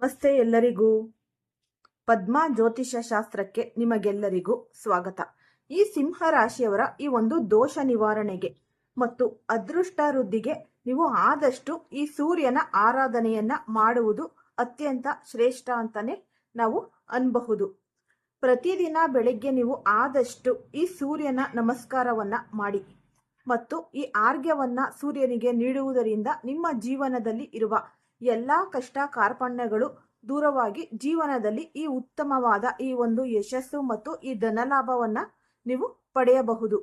ನಮಸ್ತೆ ಎಲ್ಲರಿಗೂ. ಪದ್ಮಾ ಜ್ಯೋತಿಷ್ಯ ಶಾಸ್ತ್ರಕ್ಕೆ ನಿಮಗೆಲ್ಲರಿಗೂ ಸ್ವಾಗತ. ಈ ಸಿಂಹ ರಾಶಿಯವರ ಈ ಒಂದು ದೋಷ ನಿವಾರಣೆಗೆ ಮತ್ತು ಅದೃಷ್ಟ ವೃದ್ಧಿಗೆ ನೀವು ಆದಷ್ಟು ಈ ಸೂರ್ಯನ ಆರಾಧನೆಯನ್ನ ಮಾಡುವುದು ಅತ್ಯಂತ ಶ್ರೇಷ್ಠ ಅಂತಾನೆ ನಾವು ಅನ್ಬಹುದು. ಪ್ರತಿದಿನ ಬೆಳಗ್ಗೆ ನೀವು ಆದಷ್ಟು ಈ ಸೂರ್ಯನ ನಮಸ್ಕಾರವನ್ನ ಮಾಡಿ ಮತ್ತು ಈ ಆರ್ಘ್ಯವನ್ನ ಸೂರ್ಯನಿಗೆ ನೀಡುವುದರಿಂದ ನಿಮ್ಮ ಜೀವನದಲ್ಲಿ ಇರುವ ಎಲ್ಲಾ ಕಷ್ಟ ಕಾರ್ಪಣ್ಯಗಳು ದೂರವಾಗಿ ಜೀವನದಲ್ಲಿ ಈ ಉತ್ತಮವಾದ ಈ ಒಂದು ಯಶಸ್ಸು ಮತ್ತು ಈ ಧನಲಾಭವನ್ನ ನೀವು ಪಡೆಯಬಹುದು.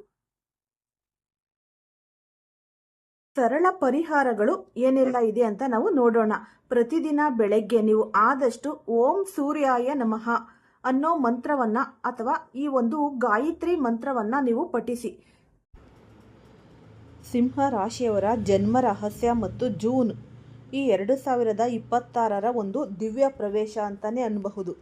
ಸರಳ ಪರಿಹಾರಗಳು ಏನೆಲ್ಲ ಇದೆ ಅಂತ ನಾವು ನೋಡೋಣ. ಪ್ರತಿದಿನ ಬೆಳಗ್ಗೆ ನೀವು ಆದಷ್ಟು ಓಂ ಸೂರ್ಯಾಯ ನಮಃ ಅನ್ನೋ ಮಂತ್ರವನ್ನ ಅಥವಾ ಈ ಒಂದು ಗಾಯತ್ರಿ ಮಂತ್ರವನ್ನ ನೀವು ಪಠಿಸಿ. ಸಿಂಹ ರಾಶಿಯವರ ಜನ್ಮ ರಹಸ್ಯ ಮತ್ತು ಜೂನ್ ಈ 2026ರ ಒಂದು ದಿವ್ಯ ಪ್ರವೇಶ ಅಂತಾನೆ ಅನ್ನಬಹುದು.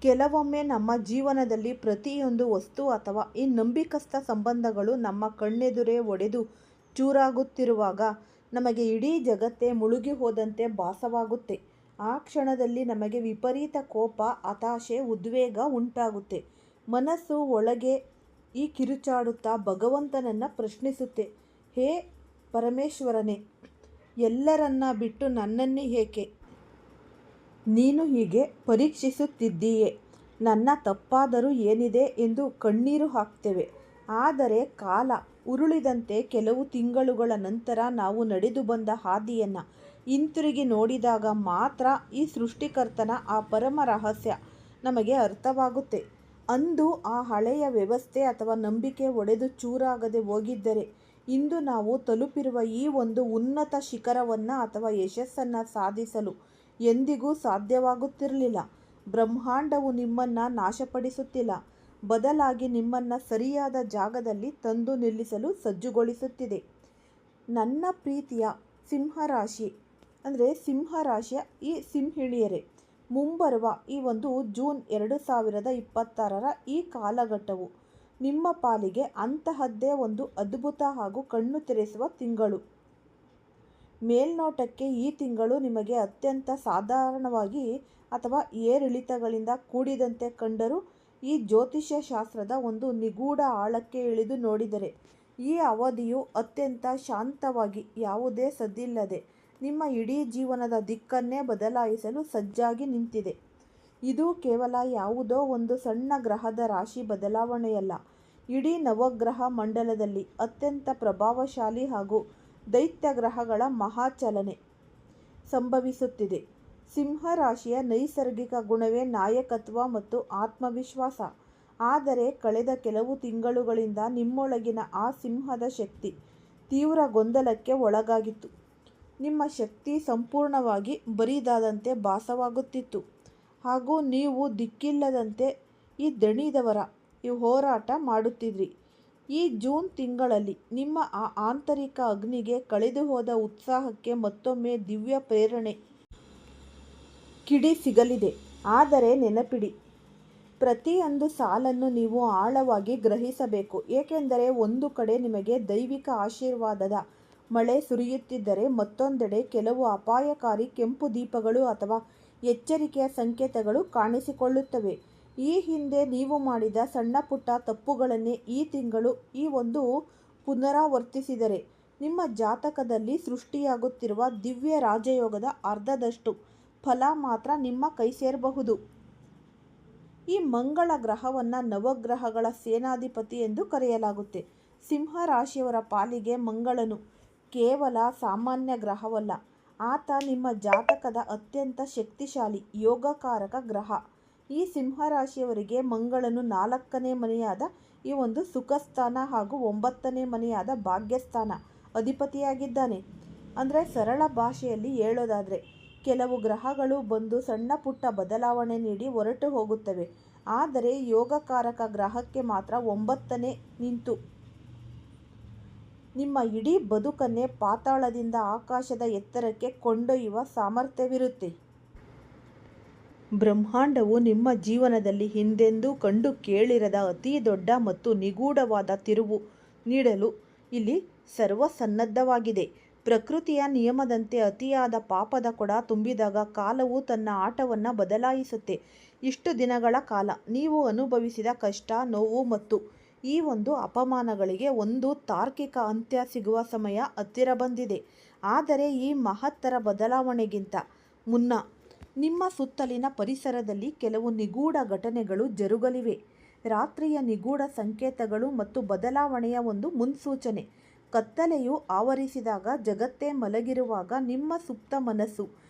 ಕೆಲವೊಮ್ಮೆ ನಮ್ಮ ಜೀವನದಲ್ಲಿ ಪ್ರತಿಯೊಂದು ವಸ್ತು ಅಥವಾ ಈ ನಂಬಿಕಸ್ಥ ಸಂಬಂಧಗಳು ನಮ್ಮ ಕಣ್ಣೆದುರೇ ಒಡೆದು ಚೂರಾಗುತ್ತಿರುವಾಗ ನಮಗೆ ಇಡೀ ಜಗತ್ತೇ ಮುಳುಗಿ ಹೋದಂತೆ ಭಾಸವಾಗುತ್ತೆ. ಆ ಕ್ಷಣದಲ್ಲಿ ನಮಗೆ ವಿಪರೀತ ಕೋಪ, ಹತಾಶೆ, ಉದ್ವೇಗ ಉಂಟಾಗುತ್ತೆ. ಮನಸ್ಸು ಒಳಗೆ ಈ ಕಿರುಚಾಡುತ್ತಾ ಭಗವಂತನನ್ನ ಪ್ರಶ್ನಿಸುತ್ತೆ, ಹೇ ಪರಮೇಶ್ವರನೇ, ಎಲ್ಲರನ್ನ ಬಿಟ್ಟು ನನ್ನನ್ನೇ ಏಕೆ ನೀನು ಹೀಗೆ ಪರೀಕ್ಷಿಸುತ್ತಿದ್ದೀಯೆ? ನನ್ನ ತಪ್ಪಾದರೂ ಏನಿದೆ ಎಂದು ಕಣ್ಣೀರು ಹಾಕ್ತೇವೆ. ಆದರೆ ಕಾಲ ಉರುಳಿದಂತೆ ಕೆಲವು ತಿಂಗಳುಗಳ ನಂತರ ನಾವು ನಡೆದು ಬಂದ ಹಾದಿಯನ್ನು ಹಿಂತಿರುಗಿ ನೋಡಿದಾಗ ಮಾತ್ರ ಈ ಸೃಷ್ಟಿಕರ್ತನ ಆ ಪರಮ ರಹಸ್ಯ ನಮಗೆ ಅರ್ಥವಾಗುತ್ತೆ. ಅಂದು ಆ ಹಳೆಯ ವ್ಯವಸ್ಥೆ ಅಥವಾ ನಂಬಿಕೆ ಒಡೆದು ಚೂರಾಗದೆ ಹೋಗಿದ್ದರೆ ಇಂದು ನಾವು ತಲುಪಿರುವ ಈ ಒಂದು ಉನ್ನತ ಶಿಖರವನ್ನು ಅಥವಾ ಯಶಸ್ಸನ್ನು ಸಾಧಿಸಲು ಎಂದಿಗೂ ಸಾಧ್ಯವಾಗುತ್ತಿರಲಿಲ್ಲ. ಬ್ರಹ್ಮಾಂಡವು ನಿಮ್ಮನ್ನು ನಾಶಪಡಿಸುತ್ತಿಲ್ಲ, ಬದಲಾಗಿ ನಿಮ್ಮನ್ನು ಸರಿಯಾದ ಜಾಗದಲ್ಲಿ ತಂದು ನಿಲ್ಲಿಸಲು ಸಜ್ಜುಗೊಳಿಸುತ್ತಿದೆ. ನನ್ನ ಪ್ರೀತಿಯ ಸಿಂಹರಾಶಿ ಅಂದರೆ ಸಿಂಹರಾಶಿಯ ಈ ಸಿಂಹಿಣಿಯರೇ, ಮುಂಬರುವ ಈ ಒಂದು ಜೂನ್ 2026ರ ಈ ಕಾಲಘಟ್ಟವು ನಿಮ್ಮ ಪಾಲಿಗೆ ಅಂತಹದ್ದೇ ಒಂದು ಅದ್ಭುತ ಹಾಗೂ ಕಣ್ಣು ತೆರೆಸುವ ತಿಂಗಳು. ಮೇಲ್ನೋಟಕ್ಕೆ ಈ ತಿಂಗಳು ನಿಮಗೆ ಅತ್ಯಂತ ಸಾಧಾರಣವಾಗಿ ಅಥವಾ ಏರಿಳಿತಗಳಿಂದ ಕೂಡಿದಂತೆ ಕಂಡರೂ ಈ ಜ್ಯೋತಿಷ್ಯ ಶಾಸ್ತ್ರದ ಒಂದು ನಿಗೂಢ ಆಳಕ್ಕೆ ಇಳಿದು ನೋಡಿದರೆ ಈ ಅವಧಿಯು ಅತ್ಯಂತ ಶಾಂತವಾಗಿ, ಯಾವುದೇ ಸದ್ದಿಲ್ಲದೆ ನಿಮ್ಮ ಇಡೀ ಜೀವನದ ದಿಕ್ಕನ್ನೇ ಬದಲಾಯಿಸಲು ಸಜ್ಜಾಗಿ ನಿಂತಿದೆ. ಇದು ಕೇವಲ ಯಾವುದೋ ಒಂದು ಸಣ್ಣ ಗ್ರಹದ ರಾಶಿ ಬದಲಾವಣೆಯಲ್ಲ. ಇಡೀ ನವಗ್ರಹ ಮಂಡಲದಲ್ಲಿ ಅತ್ಯಂತ ಪ್ರಭಾವಶಾಲಿ ಹಾಗೂ ದೈತ್ಯ ಗ್ರಹಗಳ ಮಹಾಚಲನೆ ಸಂಭವಿಸುತ್ತಿದೆ. ಸಿಂಹರಾಶಿಯ ನೈಸರ್ಗಿಕ ಗುಣವೇ ನಾಯಕತ್ವ ಮತ್ತು ಆತ್ಮವಿಶ್ವಾಸ. ಆದರೆ ಕಳೆದ ಕೆಲವು ತಿಂಗಳುಗಳಿಂದ ನಿಮ್ಮೊಳಗಿನ ಆ ಸಿಂಹದ ಶಕ್ತಿ ತೀವ್ರ ಗೊಂದಲಕ್ಕೆ ಒಳಗಾಗಿತ್ತು. ನಿಮ್ಮ ಶಕ್ತಿ ಸಂಪೂರ್ಣವಾಗಿ ಬರಿದಾದಂತೆ ಭಾಸವಾಗುತ್ತಿತ್ತು ಹಾಗೂ ನೀವು ದಿಕ್ಕಿಲ್ಲದಂತೆ ಈ ದಣಿದವರ ಈ ಹೋರಾಟ ಮಾಡುತ್ತಿದ್ರಿ. ಈ ಜೂನ್ ತಿಂಗಳಲ್ಲಿ ನಿಮ್ಮ ಆ ಆಂತರಿಕ ಅಗ್ನಿಗೆ, ಕಳೆದು ಹೋದ ಉತ್ಸಾಹಕ್ಕೆ ಮತ್ತೊಮ್ಮೆ ದಿವ್ಯ ಪ್ರೇರಣೆ ಕಿಡಿ ಸಿಗಲಿದೆ. ಆದರೆ ನೆನಪಿಡಿ, ಪ್ರತಿಯೊಂದು ಸಾಲನ್ನು ನೀವು ಆಳವಾಗಿ ಗ್ರಹಿಸಬೇಕು. ಏಕೆಂದರೆ ಒಂದು ಕಡೆ ನಿಮಗೆ ದೈವಿಕ ಆಶೀರ್ವಾದದ ಮಳೆ ಸುರಿಯುತ್ತಿದ್ದರೆ ಮತ್ತೊಂದೆಡೆ ಕೆಲವು ಅಪಾಯಕಾರಿ ಕೆಂಪು ದೀಪಗಳು ಅಥವಾ ಎಚ್ಚರಿಕೆಯ ಸಂಕೇತಗಳು ಕಾಣಿಸಿಕೊಳ್ಳುತ್ತವೆ. ಈ ಹಿಂದೆ ನೀವು ಮಾಡಿದ ಸಣ್ಣ ಪುಟ್ಟ ತಪ್ಪುಗಳನ್ನೇ ಈ ತಿಂಗಳು ಈ ಒಂದು ಪುನರಾವರ್ತಿಸಿದರೆ ನಿಮ್ಮ ಜಾತಕದಲ್ಲಿ ಸೃಷ್ಟಿಯಾಗುತ್ತಿರುವ ದಿವ್ಯ ರಾಜಯೋಗದ ಅರ್ಧದಷ್ಟು ಫಲ ಮಾತ್ರ ನಿಮ್ಮ ಕೈ ಸೇರಬಹುದು. ಈ ಮಂಗಳ ಗ್ರಹವನ್ನು ನವಗ್ರಹಗಳ ಸೇನಾಧಿಪತಿ ಎಂದು ಕರೆಯಲಾಗುತ್ತೆ. ಸಿಂಹ ರಾಶಿಯವರ ಪಾಲಿಗೆ ಮಂಗಳನು ಕೇವಲ ಸಾಮಾನ್ಯ ಗ್ರಹವಲ್ಲ, ಆತ ನಿಮ್ಮ ಜಾತಕದ ಅತ್ಯಂತ ಶಕ್ತಿಶಾಲಿ ಯೋಗಕಾರಕ ಗ್ರಹ. ಈ ಸಿಂಹರಾಶಿಯವರಿಗೆ ಮಂಗಳನು 4ನೇ ಮನೆಯಾದ ಈ ಒಂದು ಸುಖಸ್ಥಾನ ಹಾಗೂ 9ನೇ ಮನೆಯಾದ ಭಾಗ್ಯಸ್ಥಾನ ಅಧಿಪತಿಯಾಗಿದ್ದಾನೆ. ಅಂದರೆ ಸರಳ ಭಾಷೆಯಲ್ಲಿ ಹೇಳೋದಾದರೆ ಕೆಲವು ಗ್ರಹಗಳು ಬಂದು ಸಣ್ಣ ಪುಟ್ಟ ಬದಲಾವಣೆ ನೀಡಿ ಹೊರಟು ಹೋಗುತ್ತವೆ. ಆದರೆ ಯೋಗಕಾರಕ ಗ್ರಹಕ್ಕೆ ಮಾತ್ರ 9ನೇ ನಿಂತು ನಿಮ್ಮ ಇಡೀ ಬದುಕನ್ನೇ ಪಾತಾಳದಿಂದ ಆಕಾಶದ ಎತ್ತರಕ್ಕೆ ಕೊಂಡೊಯ್ಯುವ ಸಾಮರ್ಥ್ಯವಿರುತ್ತೆ. ಬ್ರಹ್ಮಾಂಡವು ನಿಮ್ಮ ಜೀವನದಲ್ಲಿ ಹಿಂದೆಂದೂ ಕಂಡು ಕೇಳಿರದ ಅತಿ ದೊಡ್ಡ ಮತ್ತು ನಿಗೂಢವಾದ ತಿರುವು ನೀಡಲು ಇಲ್ಲಿ ಸರ್ವಸನ್ನದ್ಧವಾಗಿದೆ. ಪ್ರಕೃತಿಯ ನಿಯಮದಂತೆ ಅತಿಯಾದ ಪಾಪದ ಕೊಡ ತುಂಬಿದಾಗ ಕಾಲವು ತನ್ನ ಆಟವನ್ನು ಬದಲಾಯಿಸುತ್ತೆ. ಇಷ್ಟು ದಿನಗಳ ಕಾಲ ನೀವು ಅನುಭವಿಸಿದ ಕಷ್ಟ, ನೋವು ಮತ್ತು ಈ ಒಂದು ಅಪಮಾನಗಳಿಗೆ ಒಂದು ತಾರ್ಕಿಕ ಅಂತ್ಯ ಸಿಗುವ ಸಮಯ ಹತ್ತಿರ ಬಂದಿದೆ. ಆದರೆ ಈ ಮಹತ್ತರ ಬದಲಾವಣೆಗಿಂತ ಮುನ್ನ ನಿಮ್ಮ ಸುತ್ತಲಿನ ಪರಿಸರದಲ್ಲಿ ಕೆಲವು ನಿಗೂಢ ಘಟನೆಗಳು ಜರುಗಲಿವೆ. ರಾತ್ರಿಯ ನಿಗೂಢ ಸಂಕೇತಗಳು ಮತ್ತು ಬದಲಾವಣೆಯ ಒಂದು ಮುನ್ಸೂಚನೆ. ಕತ್ತಲೆಯು ಆವರಿಸಿದಾಗ, ಜಗತ್ತೇ ಮಲಗಿರುವಾಗ ನಿಮ್ಮ ಸುಪ್ತ ಮನಸ್ಸು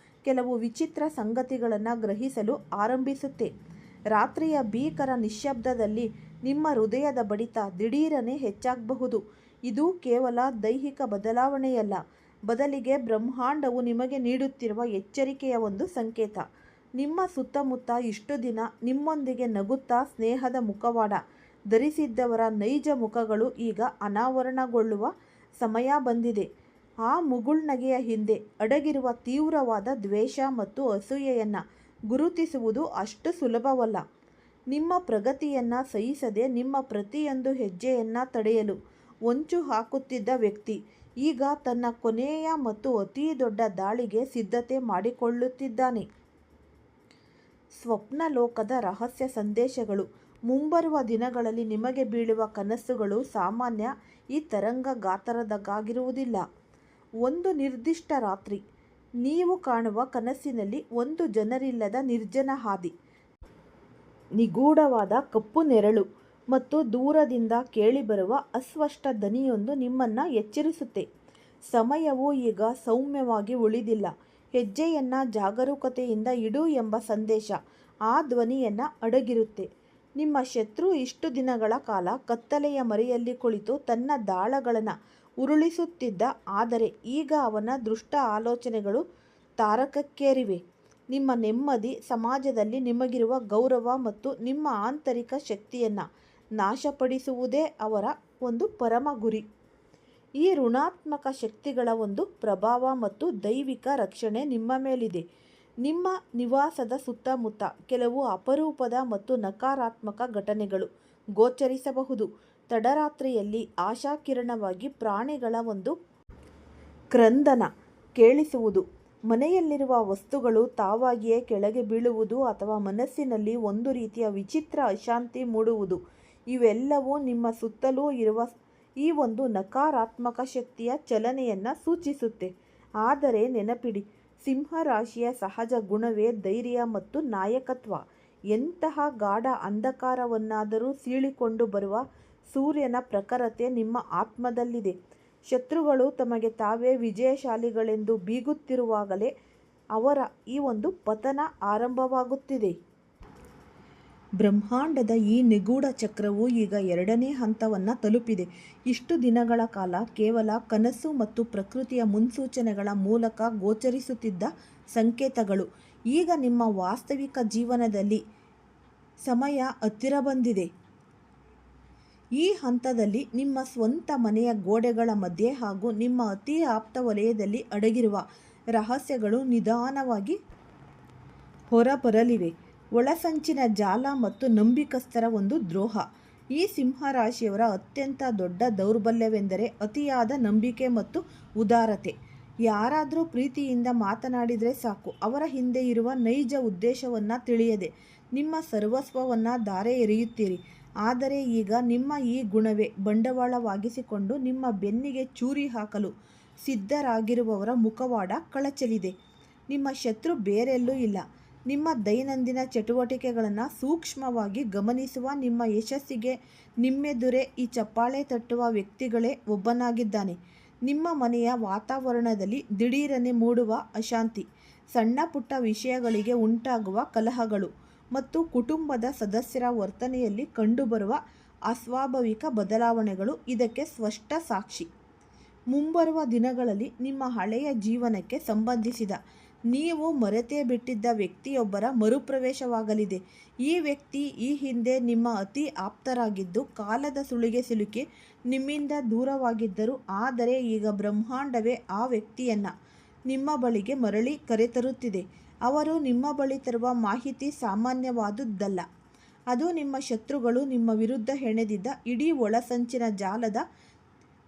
ಕೆಲವು ವಿಚಿತ್ರ ಸಂಗತಿಗಳನ್ನು ಗ್ರಹಿಸಲು ಆರಂಭಿಸುತ್ತೆ. ರಾತ್ರಿಯ ಭೀಕರ ನಿಶ್ಶಬ್ದದಲ್ಲಿ ನಿಮ್ಮ ಹೃದಯದ ಬಡಿತ ದಿಢೀರನೆ ಹೆಚ್ಚಾಗಬಹುದು. ಇದು ಕೇವಲ ದೈಹಿಕ ಬದಲಾವಣೆಯಲ್ಲ, ಬದಲಿಗೆ ಬ್ರಹ್ಮಾಂಡವು ನಿಮಗೆ ನೀಡುತ್ತಿರುವ ಎಚ್ಚರಿಕೆಯ ಒಂದು ಸಂಕೇತ. ನಿಮ್ಮ ಸುತ್ತಮುತ್ತ ಇಷ್ಟು ದಿನ ನಿಮ್ಮೊಂದಿಗೆ ನಗುತ್ತಾ ಸ್ನೇಹದ ಮುಖವಾಡ ಧರಿಸಿದ್ದವರ ನೈಜ ಮುಖಗಳು ಈಗ ಅನಾವರಣಗೊಳ್ಳುವ ಸಮಯ ಬಂದಿದೆ. ಆ ಮುಗುಳ್ನಗೆಯ ಹಿಂದೆ ಅಡಗಿರುವ ತೀವ್ರವಾದ ದ್ವೇಷ ಮತ್ತು ಅಸೂಯೆಯನ್ನು ಗುರುತಿಸುವುದು ಅಷ್ಟು ಸುಲಭವಲ್ಲ. ನಿಮ್ಮ ಪ್ರಗತಿಯನ್ನು ಸಹಿಸದೆ ನಿಮ್ಮ ಪ್ರತಿಯೊಂದು ಹೆಜ್ಜೆಯನ್ನು ತಡೆಯಲು ಹೊಂಚು ಹಾಕುತ್ತಿದ್ದ ವ್ಯಕ್ತಿ ಈಗ ತನ್ನ ಕೊನೆಯ ಮತ್ತು ಅತಿ ದೊಡ್ಡ ದಾಳಿಗೆ ಸಿದ್ಧತೆ ಮಾಡಿಕೊಳ್ಳುತ್ತಿದ್ದಾನೆ. ಸ್ವಪ್ನ ಲೋಕದ ರಹಸ್ಯ ಸಂದೇಶಗಳು. ಮುಂಬರುವ ದಿನಗಳಲ್ಲಿ ನಿಮಗೆ ಬೀಳುವ ಕನಸುಗಳು ಸಾಮಾನ್ಯ ಈ ತರಂಗ ಗಾತ್ರದ್ದಾಗಿರುವುದಿಲ್ಲ. ಒಂದು ನಿರ್ದಿಷ್ಟ ರಾತ್ರಿ ನೀವು ಕಾಣುವ ಕನಸಿನಲ್ಲಿ ಒಂದು ಜನರಿಲ್ಲದ ನಿರ್ಜನ ಹಾದಿ, ನಿಗೂಢವಾದ ಕಪ್ಪು ನೆರಳು ಮತ್ತು ದೂರದಿಂದ ಕೇಳಿಬರುವ ಅಸ್ಪಷ್ಟ ದನಿಯೊಂದು ನಿಮ್ಮನ್ನು ಎಚ್ಚರಿಸುತ್ತೆ. ಸಮಯವು ಈಗ ಸೌಮ್ಯವಾಗಿ ಉಳಿದಿಲ್ಲ. ಹೆಜ್ಜೆಯನ್ನು ಜಾಗರೂಕತೆಯಿಂದ ಇಡು ಎಂಬ ಸಂದೇಶ ಆ ಧ್ವನಿಯನ್ನು ಅಡಗಿರುತ್ತೆ. ನಿಮ್ಮ ಶತ್ರು ಇಷ್ಟು ದಿನಗಳ ಕಾಲ ಕತ್ತಲೆಯ ಮರೆಯಲ್ಲಿ ಕುಳಿತು ತನ್ನ ದಾಳಗಳನ್ನು ಉರುಳಿಸುತ್ತಿದ್ದ. ಆದರೆ ಈಗ ಅವನ ದುಷ್ಟ ಆಲೋಚನೆಗಳು ತಾರಕಕ್ಕೇರಿವೆ. ನಿಮ್ಮ ನೆಮ್ಮದಿ, ಸಮಾಜದಲ್ಲಿ ನಿಮಗಿರುವ ಗೌರವ ಮತ್ತು ನಿಮ್ಮ ಆಂತರಿಕ ಶಕ್ತಿಯನ್ನು ನಾಶಪಡಿಸುವುದೇ ಅವರ ಒಂದು ಪರಮ ಗುರಿ. ಈ ಋಣಾತ್ಮಕ ಶಕ್ತಿಗಳ ಒಂದು ಪ್ರಭಾವ ಮತ್ತು ದೈವಿಕ ರಕ್ಷಣೆ ನಿಮ್ಮ ಮೇಲಿದೆ. ನಿಮ್ಮ ನಿವಾಸದ ಸುತ್ತಮುತ್ತ ಕೆಲವು ಅಪರೂಪದ ಮತ್ತು ನಕಾರಾತ್ಮಕ ಘಟನೆಗಳು ಗೋಚರಿಸಬಹುದು. ತಡರಾತ್ರಿಯಲ್ಲಿ ಆಶಾಕಿರಣವಾಗಿ ಪ್ರಾಣಿಗಳ ಒಂದು ಕ್ರಂದನ ಕೇಳಿಸುವುದು, ಮನೆಯಲ್ಲಿರುವ ವಸ್ತುಗಳು ತಾವಾಗಿಯೇ ಕೆಳಗೆ ಬೀಳುವುದು ಅಥವಾ ಮನಸ್ಸಿನಲ್ಲಿ ಒಂದು ರೀತಿಯ ವಿಚಿತ್ರ ಅಶಾಂತಿ ಮೂಡುವುದು, ಇವೆಲ್ಲವೂ ನಿಮ್ಮ ಸುತ್ತಲೂ ಇರುವ ಈ ಒಂದು ನಕಾರಾತ್ಮಕ ಶಕ್ತಿಯ ಚಲನೆಯನ್ನು ಸೂಚಿಸುತ್ತೆ. ಆದರೆ ನೆನಪಿಡಿ, ಸಿಂಹರಾಶಿಯ ಸಹಜ ಗುಣವೇ ಧೈರ್ಯ ಮತ್ತು ನಾಯಕತ್ವ. ಎಂತಹ ಗಾಢ ಅಂಧಕಾರವನ್ನಾದರೂ ಸೀಳಿಕೊಂಡು ಬರುವ ಸೂರ್ಯನ ಪ್ರಖರತೆ ನಿಮ್ಮ ಆತ್ಮದಲ್ಲಿದೆ. ಶತ್ರುಗಳು ತಮಗೆ ತಾವೇ ವಿಜಯಶಾಲಿಗಳೆಂದು ಬೀಗುತ್ತಿರುವಾಗಲೇ ಅವರ ಈ ಒಂದು ಪತನ ಆರಂಭವಾಗುತ್ತಿದೆ. ಬ್ರಹ್ಮಾಂಡದ ಈ ನಿಗೂಢ ಚಕ್ರವು ಈಗ ಎರಡನೇ ಹಂತವನ್ನು ತಲುಪಿದೆ. ಇಷ್ಟು ದಿನಗಳ ಕಾಲ ಕೇವಲ ಕನಸು ಮತ್ತು ಪ್ರಕೃತಿಯ ಮುನ್ಸೂಚನೆಗಳ ಮೂಲಕ ಗೋಚರಿಸುತ್ತಿದ್ದ ಸಂಕೇತಗಳು ಈಗ ನಿಮ್ಮ ವಾಸ್ತವಿಕ ಜೀವನದಲ್ಲಿ ಸಮಯ ಹತ್ತಿರ ಬಂದಿದೆ. ಈ ಹಂತದಲ್ಲಿ ನಿಮ್ಮ ಸ್ವಂತ ಮನೆಯ ಗೋಡೆಗಳ ಮಧ್ಯೆ ಹಾಗೂ ನಿಮ್ಮ ಅತಿ ಆಪ್ತ ವಲಯದಲ್ಲಿ ಅಡಗಿರುವ ರಹಸ್ಯಗಳು ನಿಧಾನವಾಗಿ ಹೊರಬರಲಿವೆ. ಒಳಸಂಚಿನ ಜಾಲ ಮತ್ತು ನಂಬಿಕಸ್ಥರ ಒಂದು ದ್ರೋಹ. ಈ ಸಿಂಹರಾಶಿಯವರ ಅತ್ಯಂತ ದೊಡ್ಡ ದೌರ್ಬಲ್ಯವೆಂದರೆ ಅತಿಯಾದ ನಂಬಿಕೆ ಮತ್ತು ಉದಾರತೆ. ಯಾರಾದರೂ ಪ್ರೀತಿಯಿಂದ ಮಾತನಾಡಿದರೆ ಸಾಕು, ಅವರ ಹಿಂದೆ ಇರುವ ನೈಜ ಉದ್ದೇಶವನ್ನು ತಿಳಿಯದೆ ನಿಮ್ಮ ಸರ್ವಸ್ವವನ್ನು ಧಾರೆ ಎರೆಯುತ್ತೀರಿ. ಆದರೆ ಈಗ ನಿಮ್ಮ ಈ ಗುಣವೇ ಬಂಡವಾಳವಾಗಿಸಿಕೊಂಡು ನಿಮ್ಮ ಬೆನ್ನಿಗೆ ಚೂರಿ ಹಾಕಲು ಸಿದ್ಧರಾಗಿರುವವರ ಮುಖವಾಡ ಕಳಚಲಿದೆ. ನಿಮ್ಮ ಶತ್ರು ಬೇರೆಲ್ಲೂ ಇಲ್ಲ, ನಿಮ್ಮ ದೈನಂದಿನ ಚಟುವಟಿಕೆಗಳನ್ನು ಸೂಕ್ಷ್ಮವಾಗಿ ಗಮನಿಸುವ, ನಿಮ್ಮ ಯಶಸ್ಸಿಗೆ ನಿಮ್ಮೆದುರೇ ಈ ಚಪ್ಪಾಳೆ ತಟ್ಟುವ ವ್ಯಕ್ತಿಗಳೇ ಒಬ್ಬನಾಗಿದ್ದಾನೆ. ನಿಮ್ಮ ಮನೆಯ ವಾತಾವರಣದಲ್ಲಿ ದಿಢೀರನೆ ಮೂಡುವ ಅಶಾಂತಿ, ಸಣ್ಣ ಪುಟ್ಟ ವಿಷಯಗಳಿಗೆ ಉಂಟಾಗುವ ಕಲಹಗಳು ಮತ್ತು ಕುಟುಂಬದ ಸದಸ್ಯರ ವರ್ತನೆಯಲ್ಲಿ ಕಂಡುಬರುವ ಅಸ್ವಾಭಾವಿಕ ಬದಲಾವಣೆಗಳು ಇದಕ್ಕೆ ಸ್ಪಷ್ಟ ಸಾಕ್ಷಿ. ಮುಂಬರುವ ದಿನಗಳಲ್ಲಿ ನಿಮ್ಮ ಹಳೆಯ ಜೀವನಕ್ಕೆ ಸಂಬಂಧಿಸಿದ ನೀವು ಮರೆತೇ ಬಿಟ್ಟಿದ್ದ ವ್ಯಕ್ತಿಯೊಬ್ಬರ ಮರುಪ್ರವೇಶವಾಗಲಿದೆ. ಈ ವ್ಯಕ್ತಿ ಈ ಹಿಂದೆ ನಿಮ್ಮ ಅತಿ ಆಪ್ತರಾಗಿದ್ದು ಕಾಲದ ಸುಳಿಗೆ ಸಿಲುಕಿ ನಿಮ್ಮಿಂದ ದೂರವಾಗಿದ್ದರು. ಆದರೆ ಈಗ ಬ್ರಹ್ಮಾಂಡವೇ ಆ ವ್ಯಕ್ತಿಯನ್ನು ನಿಮ್ಮ ಬಳಿಗೆ ಮರಳಿ ಕರೆತರುತ್ತಿದೆ. ಅವರು ನಿಮ್ಮ ಬಳಿ ತರುವ ಮಾಹಿತಿ ಸಾಮಾನ್ಯವಾದುದಲ್ಲ. ಅದು ನಿಮ್ಮ ಶತ್ರುಗಳು ನಿಮ್ಮ ವಿರುದ್ಧ ಹೆಣೆದಿದ್ದ ಇಡೀ ಒಳಸಂಚಿನ ಜಾಲದ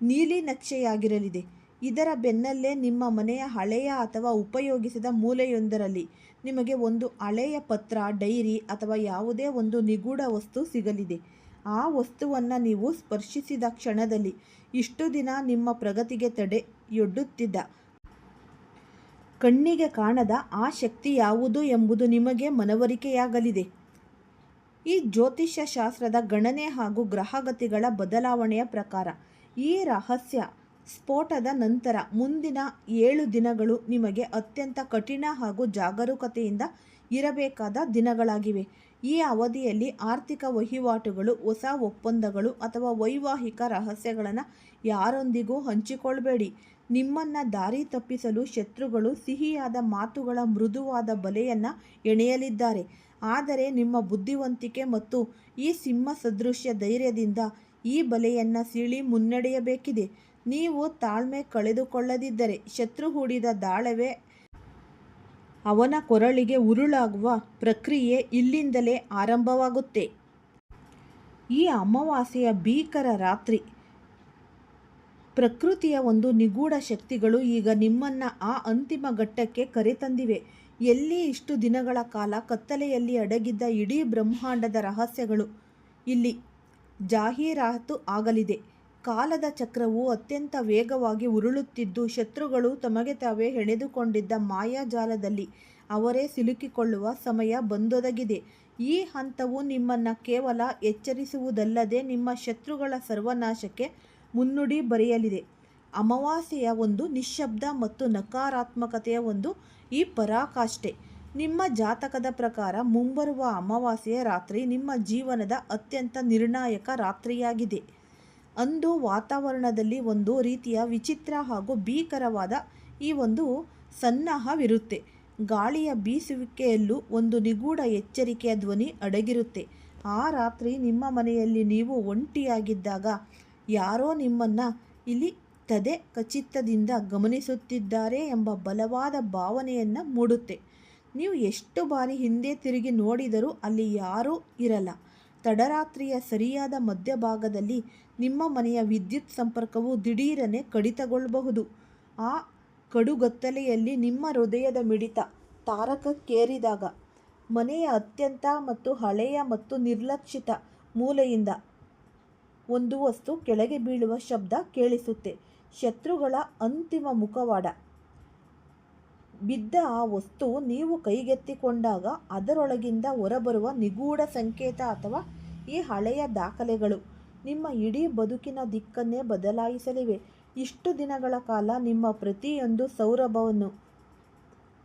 ನೀಲಿನಕ್ಷೆಯಾಗಿರಲಿದೆ. ಇದರ ಬೆನ್ನಲ್ಲೇ ನಿಮ್ಮ ಮನೆಯ ಹಳೆಯ ಅಥವಾ ಉಪಯೋಗಿಸಿದ ಮೂಲೆಯೊಂದರಲ್ಲಿ ನಿಮಗೆ ಒಂದು ಹಳೆಯ ಪತ್ರ, ಡೈರಿ ಅಥವಾ ಯಾವುದೇ ಒಂದು ನಿಗೂಢ ವಸ್ತು ಸಿಗಲಿದೆ. ಆ ವಸ್ತುವನ್ನು ನೀವು ಸ್ಪರ್ಶಿಸಿದ ಕ್ಷಣದಲ್ಲಿ ಇಷ್ಟು ದಿನ ನಿಮ್ಮ ಪ್ರಗತಿಗೆ ತಡೆಯೊಡ್ಡುತ್ತಿದ್ದ ಕಣ್ಣಿಗೆ ಕಾಣದ ಆ ಶಕ್ತಿ ಯಾವುದು ಎಂಬುದು ನಿಮಗೆ ಮನವರಿಕೆಯಾಗಲಿದೆ. ಈ ಜ್ಯೋತಿಷ್ಯ ಶಾಸ್ತ್ರದ ಗಣನೆ ಹಾಗೂ ಗ್ರಹಗತಿಗಳ ಬದಲಾವಣೆಯ ಪ್ರಕಾರ ಈ ರಹಸ್ಯ ಸ್ಫೋಟದ ನಂತರ ಮುಂದಿನ 7 ದಿನಗಳು ನಿಮಗೆ ಅತ್ಯಂತ ಕಠಿಣ ಹಾಗೂ ಜಾಗರೂಕತೆಯಿಂದ ಇರಬೇಕಾದ ದಿನಗಳಾಗಿವೆ. ಈ ಅವಧಿಯಲ್ಲಿ ಆರ್ಥಿಕ ವಹಿವಾಟುಗಳು, ಹೊಸ ಒಪ್ಪಂದಗಳು ಅಥವಾ ವೈವಾಹಿಕ ರಹಸ್ಯಗಳನ್ನು ಯಾರೊಂದಿಗೂ ಹಂಚಿಕೊಳ್ಳಬೇಡಿ. ನಿಮ್ಮನ್ನು ದಾರಿ ತಪ್ಪಿಸಲು ಶತ್ರುಗಳು ಸಿಹಿಯಾದ ಮಾತುಗಳ ಮೃದುವಾದ ಬಲೆಯನ್ನು ಎಣೆಯಲಿದ್ದಾರೆ. ಆದರೆ ನಿಮ್ಮ ಬುದ್ಧಿವಂತಿಕೆ ಮತ್ತು ಈ ಸಿಂಹ ಸದೃಶ್ಯ ಧೈರ್ಯದಿಂದ ಈ ಬಲೆಯನ್ನು ಸೀಳಿ ಮುನ್ನಡೆಯಬೇಕಿದೆ. ನೀವು ತಾಳ್ಮೆ ಕಳೆದುಕೊಳ್ಳದಿದ್ದರೆ ಶತ್ರು ಹೂಡಿದ ದಾಳವೇ ಅವನ ಕೊರಳಿಗೆ ಉರುಳಾಗುವ ಪ್ರಕ್ರಿಯೆ ಇಲ್ಲಿಂದಲೇ ಆರಂಭವಾಗುತ್ತೆ. ಈ ಅಮಾವಾಸ್ಯೆಯ ಭೀಕರ ರಾತ್ರಿ ಪ್ರಕೃತಿಯ ಒಂದು ನಿಗೂಢ ಶಕ್ತಿಗಳು ಈಗ ನಿಮ್ಮನ್ನು ಆ ಅಂತಿಮ ಘಟ್ಟಕ್ಕೆ ಕರೆತಂದಿವೆ. ಎಲ್ಲಿ ಇಷ್ಟು ದಿನಗಳ ಕಾಲ ಕತ್ತಲೆಯಲ್ಲಿ ಅಡಗಿದ್ದ ಇಡೀ ಬ್ರಹ್ಮಾಂಡದ ರಹಸ್ಯಗಳು ಇಲ್ಲಿ ಜಾಹೀರಾತು ಆಗಲಿದೆ. ಕಾಲದ ಚಕ್ರವು ಅತ್ಯಂತ ವೇಗವಾಗಿ ಉರುಳುತ್ತಿದ್ದು, ಶತ್ರುಗಳು ತಮಗೆ ತಾವೇ ಹೆಣೆದುಕೊಂಡಿದ್ದ ಮಾಯಾಜಾಲದಲ್ಲಿ ಅವರೇ ಸಿಲುಕಿಕೊಳ್ಳುವ ಸಮಯ ಬಂದೊದಗಿದೆ. ಈ ಹಂತವು ನಿಮ್ಮನ್ನು ಕೇವಲ ಎಚ್ಚರಿಸುವುದಲ್ಲದೆ ನಿಮ್ಮ ಶತ್ರುಗಳ ಸರ್ವನಾಶಕ್ಕೆ ಮುನ್ನುಡಿ ಬರೆಯಲಿದೆ. ಅಮಾವಾಸ್ಯೆಯ ಒಂದು ನಿಶ್ಶಬ್ದ ಮತ್ತು ನಕಾರಾತ್ಮಕತೆಯ ಒಂದು ಈ ಪರಾಕಾಷ್ಠೆ. ನಿಮ್ಮ ಜಾತಕದ ಪ್ರಕಾರ ಮುಂಬರುವ ಅಮಾವಾಸ್ಯೆಯ ರಾತ್ರಿ ನಿಮ್ಮ ಜೀವನದ ಅತ್ಯಂತ ನಿರ್ಣಾಯಕ ರಾತ್ರಿಯಾಗಿದೆ. ಅಂದು ವಾತಾವರಣದಲ್ಲಿ ಒಂದು ರೀತಿಯ ವಿಚಿತ್ರ ಹಾಗೂ ಭೀಕರವಾದ ಈ ಒಂದು ಸನ್ನಾಹವಿರುತ್ತೆ. ಗಾಳಿಯ ಬೀಸುವಿಕೆಯಲ್ಲೂ ಒಂದು ನಿಗೂಢ ಎಚ್ಚರಿಕೆಯ ಧ್ವನಿ ಅಡಗಿರುತ್ತೆ. ಆ ರಾತ್ರಿ ನಿಮ್ಮ ಮನೆಯಲ್ಲಿ ನೀವು ಒಂಟಿಯಾಗಿದ್ದಾಗ ಯಾರೋ ನಿಮ್ಮನ್ನು ಇಲ್ಲಿ ತದೆ ಖಚಿತದಿಂದ ಗಮನಿಸುತ್ತಿದ್ದಾರೆ ಎಂಬ ಬಲವಾದ ಭಾವನೆಯನ್ನು ಮೂಡುತ್ತೆ. ನೀವು ಎಷ್ಟು ಬಾರಿ ಹಿಂದೆ ತಿರುಗಿ ನೋಡಿದರೂ ಅಲ್ಲಿ ಯಾರೂ ಇರಲ್ಲ. ತಡರಾತ್ರಿಯ ಸರಿಯಾದ ಮಧ್ಯಭಾಗದಲ್ಲಿ ನಿಮ್ಮ ಮನೆಯ ವಿದ್ಯುತ್ ಸಂಪರ್ಕವು ದಿಢೀರನೆ ಕಡಿತಗೊಳ್ಳಬಹುದು. ಆ ಕಡುಗತ್ತಲೆಯಲ್ಲಿ ನಿಮ್ಮ ಹೃದಯದ ಮಿಡಿತ ತಾರಕಕ್ಕೇರಿದಾಗ ಮನೆಯ ಅತ್ಯಂತ ಮತ್ತು ಹಳೆಯ ಮತ್ತು ನಿರ್ಲಕ್ಷಿತ ಮೂಲೆಯಿಂದ ಒಂದು ವಸ್ತು ಕೆಳಗೆ ಬೀಳುವ ಶಬ್ದ ಕೇಳಿಸುತ್ತೆ. ಶತ್ರುಗಳ ಅಂತಿಮ ಮುಖವಾಡ ಬಿದ್ದ ಆ ವಸ್ತು ನೀವು ಕೈಗೆತ್ತಿಕೊಂಡಾಗ ಅದರೊಳಗಿಂದ ಹೊರಬರುವ ನಿಗೂಢ ಸಂಕೇತ ಅಥವಾ ಈ ಹಳೆಯ ದಾಖಲೆಗಳು ನಿಮ್ಮ ಇಡೀ ಬದುಕಿನ ದಿಕ್ಕನ್ನೇ ಬದಲಾಯಿಸಲಿವೆ. ಇಷ್ಟು ದಿನಗಳ ಕಾಲ ನಿಮ್ಮ ಪ್ರತಿಯೊಂದು ಸೌರಭವನ್ನು,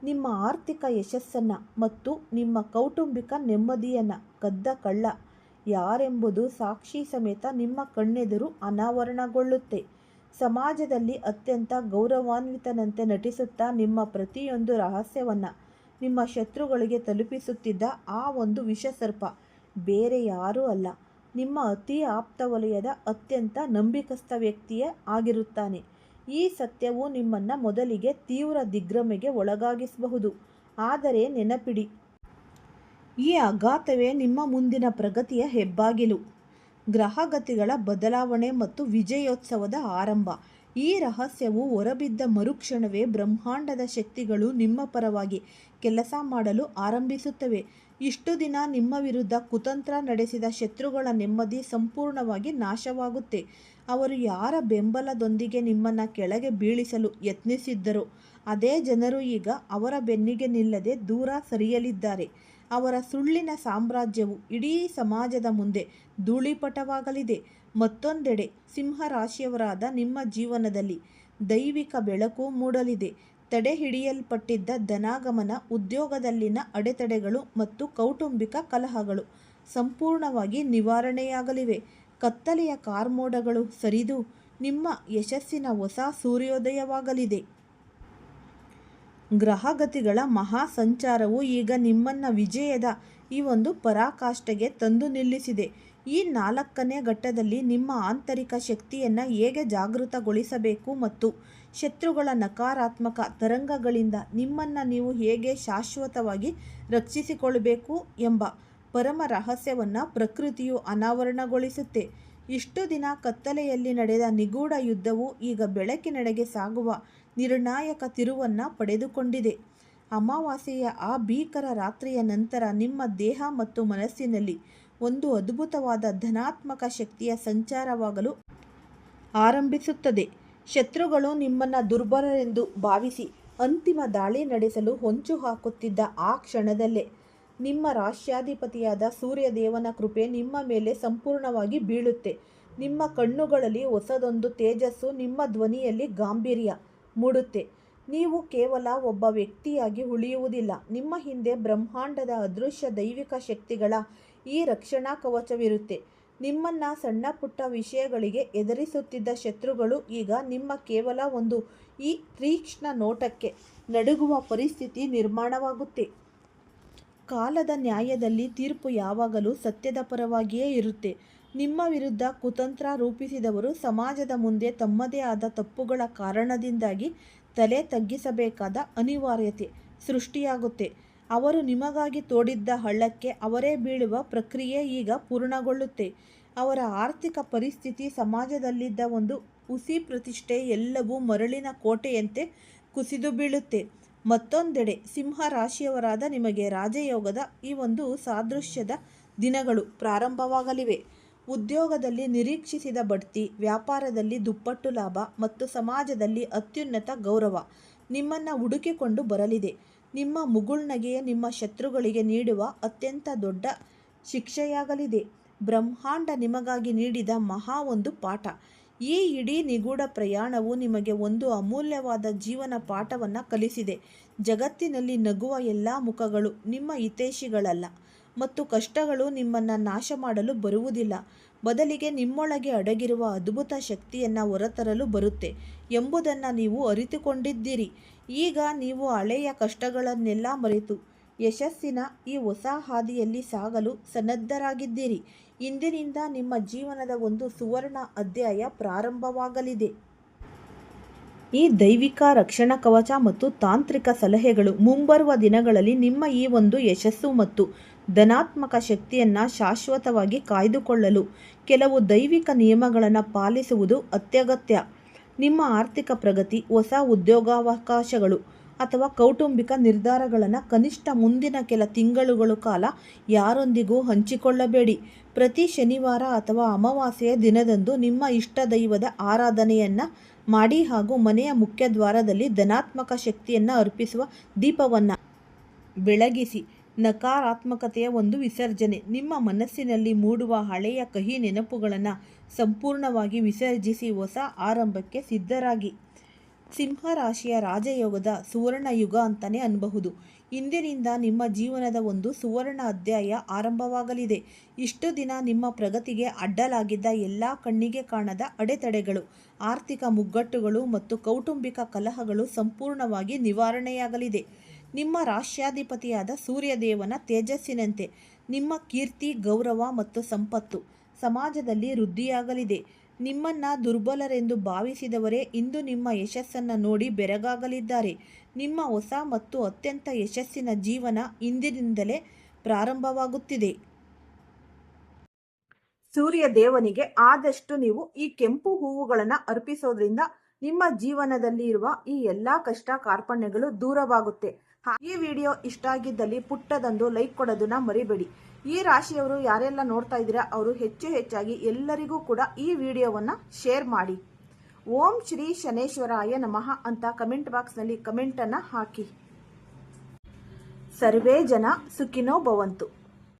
ನಿಮ್ಮ ಆರ್ಥಿಕ ಯಶಸ್ಸನ್ನು ಮತ್ತು ನಿಮ್ಮ ಕೌಟುಂಬಿಕ ನೆಮ್ಮದಿಯನ್ನು ಕದ್ದ ಕಳ್ಳ ಯಾರೆಂಬುದು ಸಾಕ್ಷಿ ಸಮೇತ ನಿಮ್ಮ ಕಣ್ಣೆದುರು ಅನಾವರಣಗೊಳ್ಳುತ್ತೆ. ಸಮಾಜದಲ್ಲಿ ಅತ್ಯಂತ ಗೌರವಾನ್ವಿತನಂತೆ ನಟಿಸುತ್ತಾ ನಿಮ್ಮ ಪ್ರತಿಯೊಂದು ರಹಸ್ಯವನ್ನು ನಿಮ್ಮ ಶತ್ರುಗಳಿಗೆ ತಲುಪಿಸುತ್ತಿದ್ದ ಆ ಒಂದು ವಿಷಸರ್ಪ ಬೇರೆ ಯಾರೂ ಅಲ್ಲ, ನಿಮ್ಮ ಅತಿ ಆಪ್ತ ವಲಯದ ಅತ್ಯಂತ ನಂಬಿಕಸ್ಥ ವ್ಯಕ್ತಿಯೇ ಆಗಿರುತ್ತಾನೆ. ಈ ಸತ್ಯವು ನಿಮ್ಮನ್ನು ಮೊದಲಿಗೆ ತೀವ್ರ ದಿಗ್ಭ್ರಮೆಗೆ ಒಳಗಾಗಿಸಬಹುದು. ಆದರೆ ನೆನಪಿಡಿ, ಈ ಆಘಾತವೇ ನಿಮ್ಮ ಮುಂದಿನ ಪ್ರಗತಿಯ ಹೆಬ್ಬಾಗಿಲು, ಗ್ರಹಗತಿಗಳ ಬದಲಾವಣೆ ಮತ್ತು ವಿಜಯೋತ್ಸವದ ಆರಂಭ. ಈ ರಹಸ್ಯವು ಹೊರಬಿದ್ದ ಮರುಕ್ಷಣವೇ ಬ್ರಹ್ಮಾಂಡದ ಶಕ್ತಿಗಳು ನಿಮ್ಮ ಪರವಾಗಿ ಕೆಲಸ ಮಾಡಲು ಆರಂಭಿಸುತ್ತವೆ. ಇಷ್ಟು ದಿನ ನಿಮ್ಮ ವಿರುದ್ಧ ಕುತಂತ್ರ ನಡೆಸಿದ ಶತ್ರುಗಳ ನೆಮ್ಮದಿ ಸಂಪೂರ್ಣವಾಗಿ ನಾಶವಾಗುತ್ತೆ. ಅವರು ಯಾರ ಬೆಂಬಲದೊಂದಿಗೆ ನಿಮ್ಮನ್ನು ಕೆಳಗೆ ಬೀಳಿಸಲು ಯತ್ನಿಸಿದ್ದರೋ ಅದೇ ಜನರು ಈಗ ಅವರ ಬೆನ್ನಿಗೆ ನಿಲ್ಲದೆ ದೂರ ಸರಿಯಲಿದ್ದಾರೆ. ಅವರ ಸುಳ್ಳಿನ ಸಾಮ್ರಾಜ್ಯವು ಇಡೀ ಸಮಾಜದ ಮುಂದೆ ಧೂಳಿಪಟವಾಗಲಿದೆ. ಮತ್ತೊಂದೆಡೆ ಸಿಂಹರಾಶಿಯವರಾದ ನಿಮ್ಮ ಜೀವನದಲ್ಲಿ ದೈವಿಕ ಬೆಳಕು ಮೂಡಲಿದೆ. ತಡೆ ಹಿಡಿಯಲ್ಪಟ್ಟಿದ್ದ ಧನಾಗಮನ, ಉದ್ಯೋಗದಲ್ಲಿನ ಅಡೆತಡೆಗಳು ಮತ್ತು ಕೌಟುಂಬಿಕ ಕಲಹಗಳು ಸಂಪೂರ್ಣವಾಗಿ ನಿವಾರಣೆಯಾಗಲಿವೆ. ಕತ್ತಲೆಯ ಕಾರ್ಮೋಡಗಳು ಸರಿದು ನಿಮ್ಮ ಯಶಸ್ಸಿನ ಹೊಸ ಸೂರ್ಯೋದಯವಾಗಲಿದೆ. ಗ್ರಹಗತಿಗಳ ಮಹಾ ಸಂಚಾರವು ಈಗ ನಿಮ್ಮನ್ನು ವಿಜಯದ ಈ ಒಂದು ಪರಾಕಾಷ್ಠೆಗೆ ತಂದು ನಿಲ್ಲಿಸಿದೆ. ಈ 4ನೇ ಘಟ್ಟದಲ್ಲಿ ನಿಮ್ಮ ಆಂತರಿಕ ಶಕ್ತಿಯನ್ನು ಹೇಗೆ ಜಾಗೃತಗೊಳಿಸಬೇಕು ಮತ್ತು ಶತ್ರುಗಳ ನಕಾರಾತ್ಮಕ ತರಂಗಗಳಿಂದ ನಿಮ್ಮನ್ನು ನೀವು ಹೇಗೆ ಶಾಶ್ವತವಾಗಿ ರಕ್ಷಿಸಿಕೊಳ್ಳಬೇಕು ಎಂಬ ಪರಮ ರಹಸ್ಯವನ್ನು ಪ್ರಕೃತಿಯು ಅನಾವರಣಗೊಳಿಸುತ್ತೆ. ಇಷ್ಟು ದಿನ ಕತ್ತಲೆಯಲ್ಲಿ ನಡೆದ ನಿಗೂಢ ಯುದ್ಧವು ಈಗ ಬೆಳಕಿನೆಡೆಗೆ ಸಾಗುವ ನಿರ್ಣಾಯಕ ತಿರುವನ್ನು ಪಡೆದುಕೊಂಡಿದೆ. ಅಮಾವಾಸ್ಯೆಯ ಆ ಭೀಕರ ರಾತ್ರಿಯ ನಂತರ ನಿಮ್ಮ ದೇಹ ಮತ್ತು ಮನಸ್ಸಿನಲ್ಲಿ ಒಂದು ಅದ್ಭುತವಾದ ಧನಾತ್ಮಕ ಶಕ್ತಿಯ ಸಂಚಾರವಾಗಲು ಆರಂಭಿಸುತ್ತದೆ. ಶತ್ರುಗಳು ನಿಮ್ಮನ್ನು ದುರ್ಬಲರೆಂದು ಭಾವಿಸಿ ಅಂತಿಮ ದಾಳಿ ನಡೆಸಲು ಹೊಂಚು ಹಾಕುತ್ತಿದ್ದ ಆ ಕ್ಷಣದಲ್ಲೇ ನಿಮ್ಮ ರಾಶ್ಯಾಧಿಪತಿಯಾದ ಸೂರ್ಯದೇವನ ಕೃಪೆ ನಿಮ್ಮ ಮೇಲೆ ಸಂಪೂರ್ಣವಾಗಿ ಬೀಳುತ್ತೆ. ನಿಮ್ಮ ಕಣ್ಣುಗಳಲ್ಲಿ ಹೊಸದೊಂದು ತೇಜಸ್ಸು, ನಿಮ್ಮ ಧ್ವನಿಯಲ್ಲಿ ಗಾಂಭೀರ್ಯ ಮೂಡುತ್ತೆ. ನೀವು ಕೇವಲ ಒಬ್ಬ ವ್ಯಕ್ತಿಯಾಗಿ ಉಳಿಯುವುದಿಲ್ಲ. ನಿಮ್ಮ ಹಿಂದೆ ಬ್ರಹ್ಮಾಂಡದ ಅದೃಶ್ಯ ದೈವಿಕ ಶಕ್ತಿಗಳ ಈ ರಕ್ಷಣಾ ಕವಚವಿರುತ್ತೆ. ನಿಮ್ಮನ್ನು ಸಣ್ಣ ಪುಟ್ಟ ವಿಷಯಗಳಿಗೆ ಎದುರಿಸುತ್ತಿದ್ದ ಶತ್ರುಗಳು ಈಗ ನಿಮ್ಮ ಕೇವಲ ಒಂದು ಈ ತೀಕ್ಷ್ಣ ನೋಟಕ್ಕೆ ನಡುಗುವ ಪರಿಸ್ಥಿತಿ ನಿರ್ಮಾಣವಾಗುತ್ತೆ. ಕಾಲದ ನ್ಯಾಯದಲ್ಲಿ ತೀರ್ಪು ಯಾವಾಗಲೂ ಸತ್ಯದ ಪರವಾಗಿಯೇ ಇರುತ್ತೆ. ನಿಮ್ಮ ವಿರುದ್ಧ ಕುತಂತ್ರ ರೂಪಿಸಿದವರು ಸಮಾಜದ ಮುಂದೆ ತಮ್ಮದೇ ಆದ ತಪ್ಪುಗಳ ಕಾರಣದಿಂದಾಗಿ ತಲೆ ತಗ್ಗಿಸಬೇಕಾದ ಅನಿವಾರ್ಯತೆ ಸೃಷ್ಟಿಯಾಗುತ್ತೆ. ಅವರು ನಿಮಗಾಗಿ ತೋಡಿದ್ದ ಹಳ್ಳಕ್ಕೆ ಅವರೇ ಬೀಳುವ ಪ್ರಕ್ರಿಯೆ ಈಗ ಪೂರ್ಣಗೊಳ್ಳುತ್ತೆ. ಅವರ ಆರ್ಥಿಕ ಪರಿಸ್ಥಿತಿ, ಸಮಾಜದಲ್ಲಿದ್ದ ಒಂದು ಹುಸಿ ಪ್ರತಿಷ್ಠೆ ಎಲ್ಲವೂ ಮರಳಿನ ಕೋಟೆಯಂತೆ ಕುಸಿದು ಬೀಳುತ್ತೆ. ಮತ್ತೊಂದೆಡೆ ಸಿಂಹ ರಾಶಿಯವರಾದ ನಿಮಗೆ ರಾಜಯೋಗದ ಈ ಒಂದು ಸಾದೃಶ್ಯದ ದಿನಗಳು ಪ್ರಾರಂಭವಾಗಲಿವೆ. ಉದ್ಯೋಗದಲ್ಲಿ ನಿರೀಕ್ಷಿಸಿದ ಬಡ್ತಿ, ವ್ಯಾಪಾರದಲ್ಲಿ ದುಪ್ಪಟ್ಟು ಲಾಭ ಮತ್ತು ಸಮಾಜದಲ್ಲಿ ಅತ್ಯುನ್ನತ ಗೌರವ ನಿಮ್ಮನ್ನು ಹುಡುಕಿಕೊಂಡು ಬರಲಿದೆ. ನಿಮ್ಮ ಮುಗುಳ್ನಗೆಯೇ ನಿಮ್ಮ ಶತ್ರುಗಳಿಗೆ ನೀಡುವ ಅತ್ಯಂತ ದೊಡ್ಡ ಶಿಕ್ಷೆಯಾಗಲಿದೆ. ಬ್ರಹ್ಮಾಂಡ ನಿಮಗಾಗಿ ನೀಡಿದ ಮಹಾ ಒಂದು ಪಾಠ. ಈ ಇಡೀ ನಿಗೂಢ ಪ್ರಯಾಣವು ನಿಮಗೆ ಒಂದು ಅಮೂಲ್ಯವಾದ ಜೀವನ ಪಾಠವನ್ನು ಕಲಿಸಿದೆ. ಜಗತ್ತಿನಲ್ಲಿ ನಗುವ ಎಲ್ಲ ಮುಖಗಳು ನಿಮ್ಮ ಹಿತೈಷಿಗಳಲ್ಲ ಮತ್ತು ಕಷ್ಟಗಳು ನಿಮ್ಮನ್ನು ನಾಶ ಮಾಡಲು ಬರುವುದಿಲ್ಲ. ಬದಲಿಗೆ ನಿಮ್ಮೊಳಗೆ ಅಡಗಿರುವ ಅದ್ಭುತ ಶಕ್ತಿಯನ್ನು ಹೊರತರಲು ಬರುತ್ತೆ ಎಂಬುದನ್ನು ನೀವು ಅರಿತುಕೊಂಡಿದ್ದೀರಿ. ಈಗ ನೀವು ಹಳೆಯ ಕಷ್ಟಗಳನ್ನೆಲ್ಲ ಮರೆತು ಯಶಸ್ಸಿನ ಈ ಹೊಸ ಹಾದಿಯಲ್ಲಿ ಸಾಗಲು ಸನ್ನದ್ಧರಾಗಿದ್ದೀರಿ. ಇಂದಿನಿಂದ ನಿಮ್ಮ ಜೀವನದ ಒಂದು ಸುವರ್ಣ ಅಧ್ಯಾಯ ಪ್ರಾರಂಭವಾಗಲಿದೆ. ಈ ದೈವಿಕ ರಕ್ಷಣಾ ಕವಚ ಮತ್ತು ತಾಂತ್ರಿಕ ಸಲಹೆಗಳು ಮುಂಬರುವ ದಿನಗಳಲ್ಲಿ ನಿಮ್ಮ ಈ ಒಂದು ಯಶಸ್ಸು ಮತ್ತು ಧನಾತ್ಮಕ ಶಕ್ತಿಯನ್ನು ಶಾಶ್ವತವಾಗಿ ಕಾಯ್ದುಕೊಳ್ಳಲು ಕೆಲವು ದೈವಿಕ ನಿಯಮಗಳನ್ನು ಪಾಲಿಸುವುದು ಅತ್ಯಗತ್ಯ. ನಿಮ್ಮ ಆರ್ಥಿಕ ಪ್ರಗತಿ, ಹೊಸ ಉದ್ಯೋಗಾವಕಾಶಗಳು ಅಥವಾ ಕೌಟುಂಬಿಕ ನಿರ್ಧಾರಗಳನ್ನು ಕನಿಷ್ಠ ಮುಂದಿನ ಕೆಲ ತಿಂಗಳುಗಳ ಕಾಲ ಯಾರೊಂದಿಗೂ ಹಂಚಿಕೊಳ್ಳಬೇಡಿ. ಪ್ರತಿ ಶನಿವಾರ ಅಥವಾ ಅಮಾವಾಸ್ಯೆಯ ದಿನದಂದು ನಿಮ್ಮ ಇಷ್ಟ ದೈವದ ಆರಾಧನೆಯನ್ನು ಮಾಡಿ ಹಾಗೂ ಮನೆಯ ಮುಖ್ಯದ್ವಾರದಲ್ಲಿ ಧನಾತ್ಮಕ ಶಕ್ತಿಯನ್ನು ಅರ್ಪಿಸುವ ದೀಪವನ್ನು ಬೆಳಗಿಸಿ. ನಕಾರಾತ್ಮಕತೆಯ ಒಂದು ವಿಸರ್ಜನೆ. ನಿಮ್ಮ ಮನಸ್ಸಿನಲ್ಲಿ ಮೂಡುವ ಹಳೆಯ ಕಹಿ ನೆನಪುಗಳನ್ನು ಸಂಪೂರ್ಣವಾಗಿ ವಿಸರ್ಜಿಸಿ ಹೊಸ ಆರಂಭಕ್ಕೆ ಸಿದ್ಧರಾಗಿ. ಸಿಂಹರಾಶಿಯ ರಾಜಯೋಗದ ಸುವರ್ಣ ಯುಗ ಅಂತಲೇ ಅನ್ನಬಹುದು. ಇಂದಿನಿಂದ ನಿಮ್ಮ ಜೀವನದ ಒಂದು ಸುವರ್ಣ ಅಧ್ಯಾಯ ಆರಂಭವಾಗಲಿದೆ. ಇಷ್ಟು ದಿನ ನಿಮ್ಮ ಪ್ರಗತಿಗೆ ಅಡ್ಡಲಾಗಿದ್ದ ಎಲ್ಲ ಕಣ್ಣಿಗೆ ಕಾಣದ ಅಡೆತಡೆಗಳು, ಆರ್ಥಿಕ ಮುಗ್ಗಟ್ಟುಗಳು ಮತ್ತು ಕೌಟುಂಬಿಕ ಕಲಹಗಳು ಸಂಪೂರ್ಣವಾಗಿ ನಿವಾರಣೆಯಾಗಲಿದೆ. ನಿಮ್ಮ ರಾಶ್ಯಾಧಿಪತಿಯಾದ ಸೂರ್ಯದೇವನ ತೇಜಸ್ಸಿನಂತೆ ನಿಮ್ಮ ಕೀರ್ತಿ, ಗೌರವ ಮತ್ತು ಸಂಪತ್ತು ಸಮಾಜದಲ್ಲಿ ವೃದ್ಧಿಯಾಗಲಿದೆ. ನಿಮ್ಮನ್ನು ದುರ್ಬಲರೆಂದು ಭಾವಿಸಿದವರೇ ಇಂದು ನಿಮ್ಮ ಯಶಸ್ಸನ್ನು ನೋಡಿ ಬೆರಗಾಗಲಿದ್ದಾರೆ. ನಿಮ್ಮ ಹೊಸ ಮತ್ತು ಅತ್ಯಂತ ಯಶಸ್ಸಿನ ಜೀವನ ಇಂದಿನಿಂದಲೇ ಪ್ರಾರಂಭವಾಗುತ್ತಿದೆ. ಸೂರ್ಯ ದೇವನಿಗೆ ಆದಷ್ಟು ನೀವು ಈ ಕೆಂಪು ಹೂವುಗಳನ್ನು ಅರ್ಪಿಸೋದ್ರಿಂದ ನಿಮ್ಮ ಜೀವನದಲ್ಲಿ ಇರುವ ಈ ಎಲ್ಲ ಕಷ್ಟ ಕಾರ್ಪಣ್ಯಗಳು ದೂರವಾಗುತ್ತೆ. ಈ ವಿಡಿಯೋ ಇಷ್ಟ ಆಗಿದ್ದಲ್ಲಿ ಪುಟ್ಟದೊಂದು ಲೈಕ್ ಕೊಡೋದನ್ನ ಮರಿಬೇಡಿ. ಈ ರಾಶಿಯವರು ಯಾರೆಲ್ಲ ನೋಡ್ತಾ ಇದ್ದೀರಾ ಅವರು ಹೆಚ್ಚಾಗಿ ಎಲ್ಲರಿಗೂ ಕೂಡ ಈ ವಿಡಿಯೋವನ್ನ ಶೇರ್ ಮಾಡಿ. ಓಂ ಶ್ರೀ ಶನೇಶ್ವರಾಯ ನಮಃ ಅಂತ ಕಮೆಂಟ್ ಬಾಕ್ಸ್ನಲ್ಲಿ ಕಮೆಂಟನ್ನು ಹಾಕಿ. ಸರ್ವೇ ಜನ ಸುಖಿನೋ ಭವಂತು.